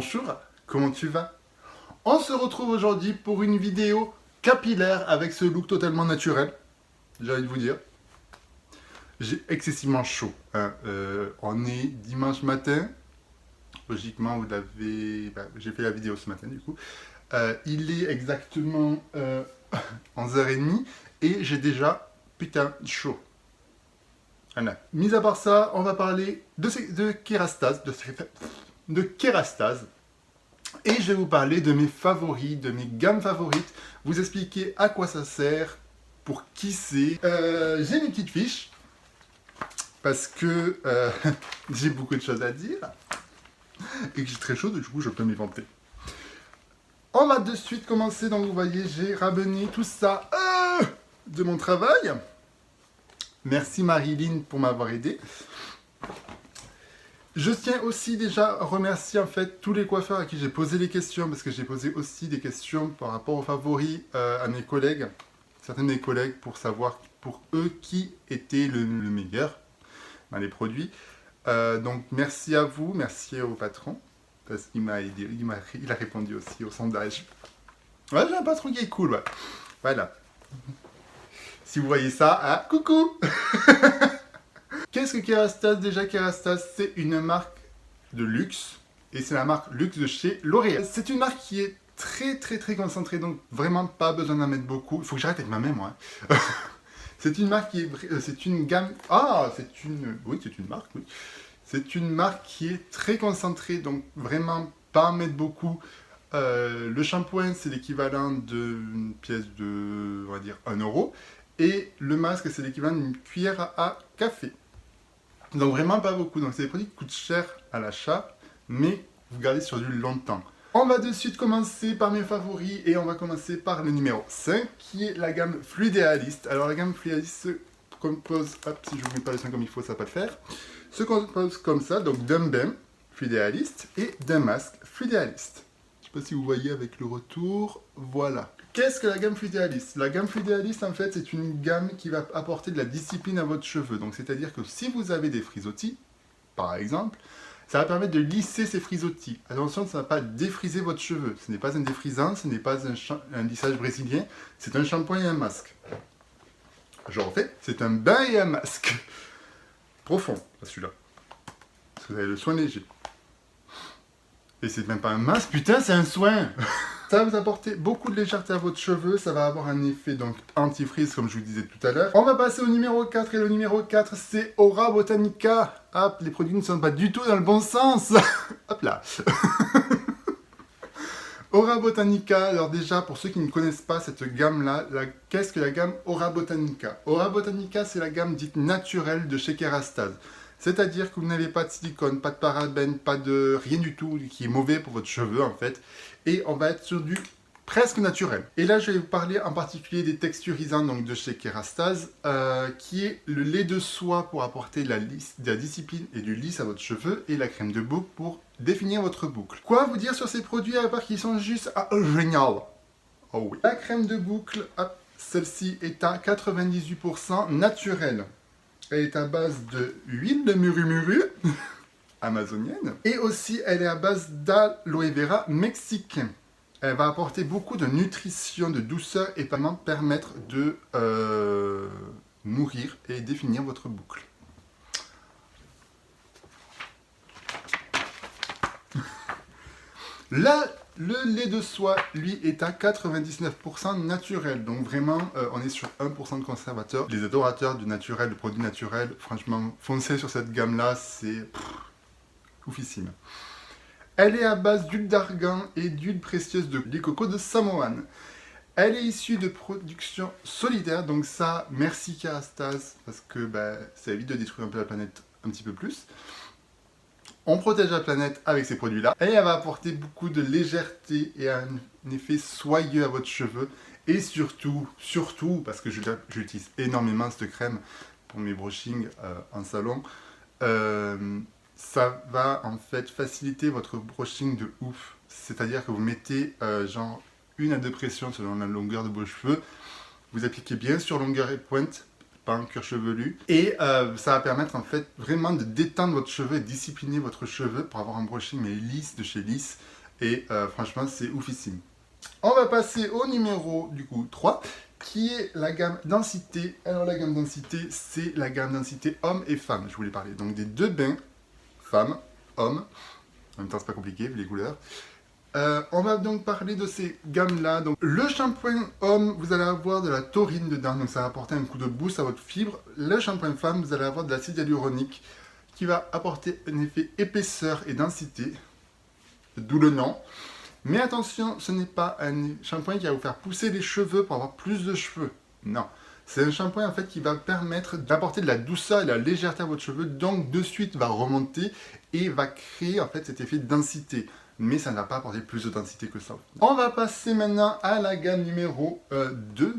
Bonjour, comment tu vas? On se retrouve aujourd'hui pour une vidéo capillaire avec ce look totalement naturel. J'ai envie de vous dire. J'ai excessivement chaud. Hein. On est dimanche matin. Logiquement, vous l'avez... j'ai fait la vidéo ce matin du coup. Il est exactement 11h30 et j'ai déjà putain chaud. Voilà. Mis à part ça, on va parler de Kérastase. De Kérastase. Et je vais vous parler de mes favoris, de mes gammes favorites, vous expliquer à quoi ça sert, pour qui c'est. J'ai mes petites fiches, parce que j'ai beaucoup de choses à dire, et que j'ai très chaud, du coup je peux m'éventer. On va de suite commencer, donc vous voyez, j'ai ramené tout ça de mon travail. Merci Marilyn pour m'avoir aidé. Je tiens aussi déjà à remercier en fait tous les coiffeurs à qui j'ai posé les questions, parce que j'ai posé aussi des questions par rapport aux favoris à mes collègues, certains de mes collègues, pour savoir pour eux qui était le meilleur dans les produits. Donc merci à vous, merci au patron, parce qu'il m'a aidé, il a répondu aussi au sondage. Ouais, j'ai un patron qui est cool, ouais. Voilà. Si vous voyez ça, ah, coucou. Qu'est-ce que Kérastase? Déjà, Kérastase, c'est une marque de luxe. Et c'est la marque luxe de chez L'Oréal. C'est une marque qui est très concentrée, donc vraiment pas besoin d'en mettre beaucoup. Il faut que j'arrête avec ma main, moi. C'est une marque qui est... c'est une gamme... Ah, c'est une... Oui, c'est une marque, oui. C'est une marque qui est très concentrée, donc vraiment pas en mettre beaucoup. Le shampoing, c'est l'équivalent d'une pièce de, on va dire, 1 euro. Et le masque, c'est l'équivalent d'une cuillère à café. Donc vraiment pas beaucoup, donc c'est des produits qui coûtent cher à l'achat, mais vous gardez sur du longtemps. On va de suite commencer par mes favoris, et on va commencer par le numéro 5, qui est la gamme Fluidéaliste. Alors la gamme Fluidéaliste se compose, hop, si je ne vous mets pas le son comme il faut, ça va pas le faire, se compose comme ça, donc d'un bain Fluidéaliste et d'un masque Fluidéaliste. Je ne sais pas si vous voyez avec le retour, voilà. Qu'est-ce que la gamme Fluidéaliste? La gamme Fluidéaliste, en fait, c'est une gamme qui va apporter de la discipline à votre cheveu. Donc, c'est-à-dire que si vous avez des frisottis, par exemple, ça va permettre de lisser ces frisottis. Attention, ça ne va pas défriser votre cheveu. Ce n'est pas un défrisant, ce n'est pas un lissage brésilien, c'est un shampoing et un masque. Je refais, c'est un bain et un masque. Profond, celui-là. Parce que vous avez le soin léger. Et c'est même pas un masque, putain, c'est un soin. Ça va vous apporter beaucoup de légèreté à votre cheveu, ça va avoir un effet donc anti-frizz comme je vous disais tout à l'heure. On va passer au numéro 4 et le numéro 4 c'est Aura Botanica. Hop, les produits ne sont pas du tout dans le bon sens. Hop là. Aura Botanica, alors déjà pour ceux qui ne connaissent pas cette gamme là, qu'est-ce que la gamme Aura Botanica? Aura Botanica c'est la gamme dite naturelle de chez Kérastase. C'est-à-dire que vous n'avez pas de silicone, pas de parabènes, pas de rien du tout qui est mauvais pour votre cheveu en fait. Et on va être sur du presque naturel. Et là je vais vous parler en particulier des texturisants donc, de chez Kérastase, qui est le lait de soie pour apporter de la discipline et du lisse à votre cheveu, et la crème de boucle pour définir votre boucle. Quoi vous dire sur ces produits à part qu'ils sont juste génial? Oh oui. La crème de boucle, celle-ci est à 98% naturelle. Elle est à base de huile de muru amazonienne. Et aussi, elle est à base d'aloe vera mexicain. Elle va apporter beaucoup de nutrition, de douceur et vraiment permettre de nourrir et définir votre boucle. Là, le lait de soie, lui, est à 99% naturel. Donc vraiment, on est sur 1% de conservateur. Les adorateurs du naturel, de produits naturels, franchement, foncez sur cette gamme-là, c'est oufissime. Elle est à base d'huile d'argan et d'huile précieuse de lait coco de Samoan. Elle est issue de production solidaire, donc ça, merci Kérastase, parce que ça évite de détruire un peu la planète un petit peu plus. On protège la planète avec ces produits-là. Et elle va apporter beaucoup de légèreté et un effet soyeux à votre cheveu. Et surtout, parce que j'utilise énormément cette crème pour mes brushings en salon, ça va en fait faciliter votre brushing de ouf. C'est-à-dire que vous mettez genre 1 à 2 pressions selon la longueur de vos cheveux. Vous appliquez bien sur longueur et pointe, pas un cuir chevelu. Et ça va permettre en fait vraiment de détendre votre cheveu et discipliner votre cheveu pour avoir un brushing mais lisse de chez lisse. Et franchement, c'est oufissime. On va passer au numéro, du coup, 3, qui est la gamme densité. Alors, la gamme densité, c'est la gamme densité homme et femme, je voulais parler. Donc, des 2 bains, femme, homme. En même temps, c'est pas compliqué, vu les couleurs. On va donc parler de ces gammes-là. Donc, le shampoing homme, vous allez avoir de la taurine dedans, donc ça va apporter un coup de boost à votre fibre. Le shampoing femme, vous allez avoir de l'acide hyaluronique, qui va apporter un effet épaisseur et densité, d'où le nom. Mais attention, ce n'est pas un shampoing qui va vous faire pousser les cheveux pour avoir plus de cheveux. Non. C'est un shampoing en fait qui va permettre d'apporter de la douceur et de la légèreté à votre cheveu, donc de suite va remonter et va créer en fait cet effet de densité. Mais ça ne va pas apporter plus de densité que ça. On va passer maintenant à la gamme numéro 2,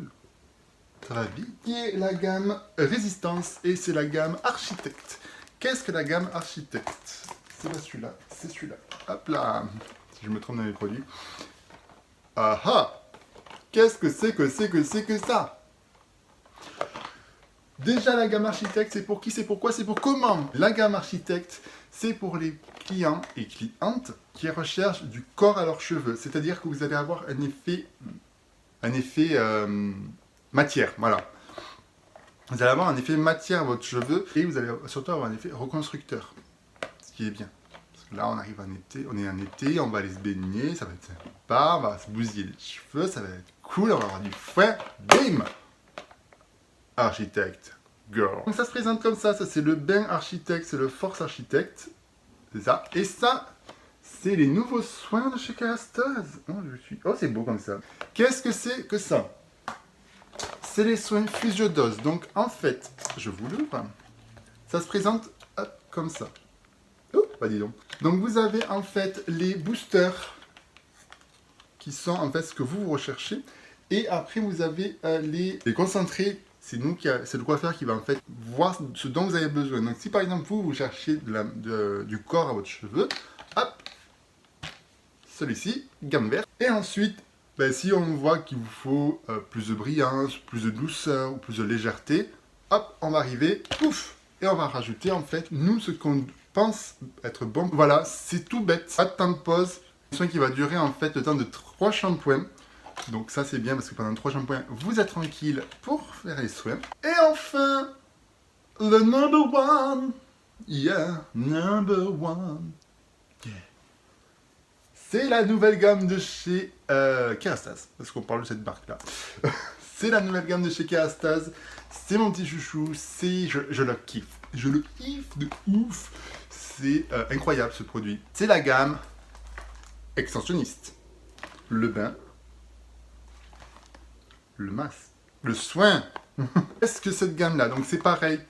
qui est la gamme résistance et c'est la gamme architecte. Qu'est-ce que la gamme architecte? C'est pas celui-là, c'est celui-là. Hop là, si je me trompe dans les produits. Ah ah! Qu'est-ce que c'est que ça? Déjà, la gamme architecte, c'est pour qui, c'est pourquoi, c'est pour comment? La gamme architecte, c'est pour les clients et clientes qui recherchent du corps à leurs cheveux. C'est-à-dire que vous allez avoir un effet matière, voilà. Vous allez avoir un effet matière à votre cheveu et vous allez surtout avoir un effet reconstructeur, ce qui est bien. Parce que là, on arrive en été, on est en été, on va aller se baigner, ça va être sympa, on va se bousiller les cheveux, ça va être cool, on va avoir du fouet, bim! Architecte, girl. Donc ça se présente comme ça c'est le bain architecte, c'est le force architecte, c'est ça. Et ça, c'est les nouveaux soins de chez Kerastase. Oh, c'est beau comme ça. Qu'est-ce que c'est que ça? C'est les soins Physiodose. Donc, en fait, je vous l'ouvre. Ça se présente comme ça. Oh, bah dis donc. Donc, vous avez en fait les boosters qui sont en fait ce que vous recherchez. Et après, vous avez les concentrés. C'est le coiffeur qui va en fait voir ce dont vous avez besoin. Donc, si par exemple, vous cherchez du corps à votre cheveu, hop, celui-ci, gamme verte. Et ensuite, ben, si on voit qu'il vous faut plus de brillance, plus de douceur ou plus de légèreté, hop, on va arriver, pouf, et on va rajouter en fait, nous, ce qu'on pense être bon. Voilà, c'est tout bête, pas de temps de pause. Un soin qui va durer en fait le temps de 3 shampoings. Donc ça c'est bien parce que pendant 3 shampoings, vous êtes tranquille pour faire les soins. Et enfin, le number one. Yeah, number one. Yeah. C'est la nouvelle gamme de chez Kerastase, parce qu'on parle de cette marque-là. C'est la nouvelle gamme de chez Kerastase. C'est mon petit chouchou, je le kiffe. Je le kiffe de ouf. C'est incroyable ce produit. C'est la gamme extensionniste. Le bain. Le masque. Le soin. Qu'est-ce que cette gamme-là? Donc c'est pareil.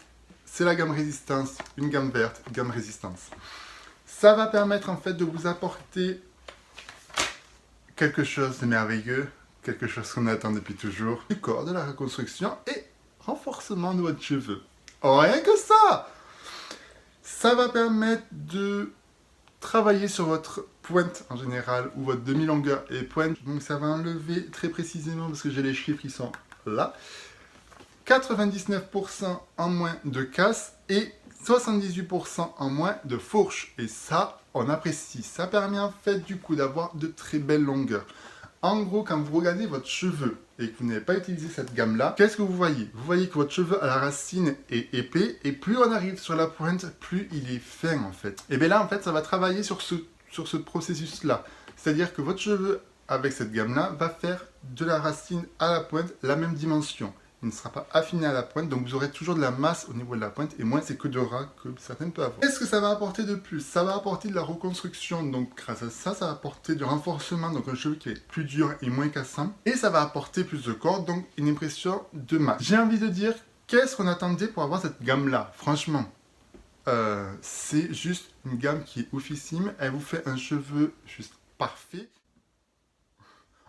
C'est la gamme résistance. Une gamme verte, une gamme résistance. Ça va permettre en fait de vous apporter quelque chose de merveilleux, quelque chose qu'on attend depuis toujours, du corps, de la reconstruction et renforcement de votre cheveu. Oh, rien que ça! Ça va permettre de travailler sur votre pointe en général, ou votre demi-longueur et pointe. Donc ça va enlever très précisément, parce que j'ai les chiffres qui sont là, 99% en moins de casse et 78% en moins de fourche. Et ça, on apprécie. Ça permet en fait du coup d'avoir de très belles longueurs. En gros, quand vous regardez votre cheveu et que vous n'avez pas utilisé cette gamme-là, qu'est-ce que vous voyez? Vous voyez que votre cheveu à la racine est épais et plus on arrive sur la pointe, plus il est fin en fait. Et bien là, en fait, ça va travailler sur ce processus-là. C'est-à-dire que votre cheveu, avec cette gamme-là, va faire de la racine à la pointe la même dimension. Il ne sera pas affiné à la pointe, donc vous aurez toujours de la masse au niveau de la pointe et moins c'est que de ras que certaines peuvent avoir. Qu'est-ce que ça va apporter de plus? Ça va apporter de la reconstruction, donc grâce à ça, ça va apporter du renforcement, donc un cheveu qui est plus dur et moins cassant. Et ça va apporter plus de corps, donc une impression de masse. J'ai envie de dire, qu'est-ce qu'on attendait pour avoir cette gamme-là? Franchement, c'est juste une gamme qui est oufissime. Elle vous fait un cheveu juste parfait.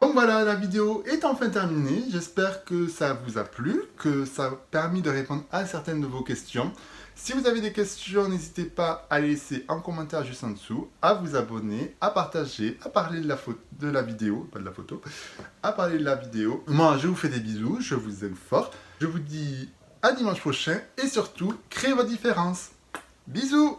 Donc voilà, la vidéo est enfin terminée. J'espère que ça vous a plu, que ça a permis de répondre à certaines de vos questions. Si vous avez des questions, n'hésitez pas à les laisser en commentaire juste en dessous, à vous abonner, à partager, à parler de la vidéo, pas de la photo, à parler de la vidéo. Moi, je vous fais des bisous, je vous aime fort. Je vous dis à dimanche prochain et surtout, créez votre différence. Bisous!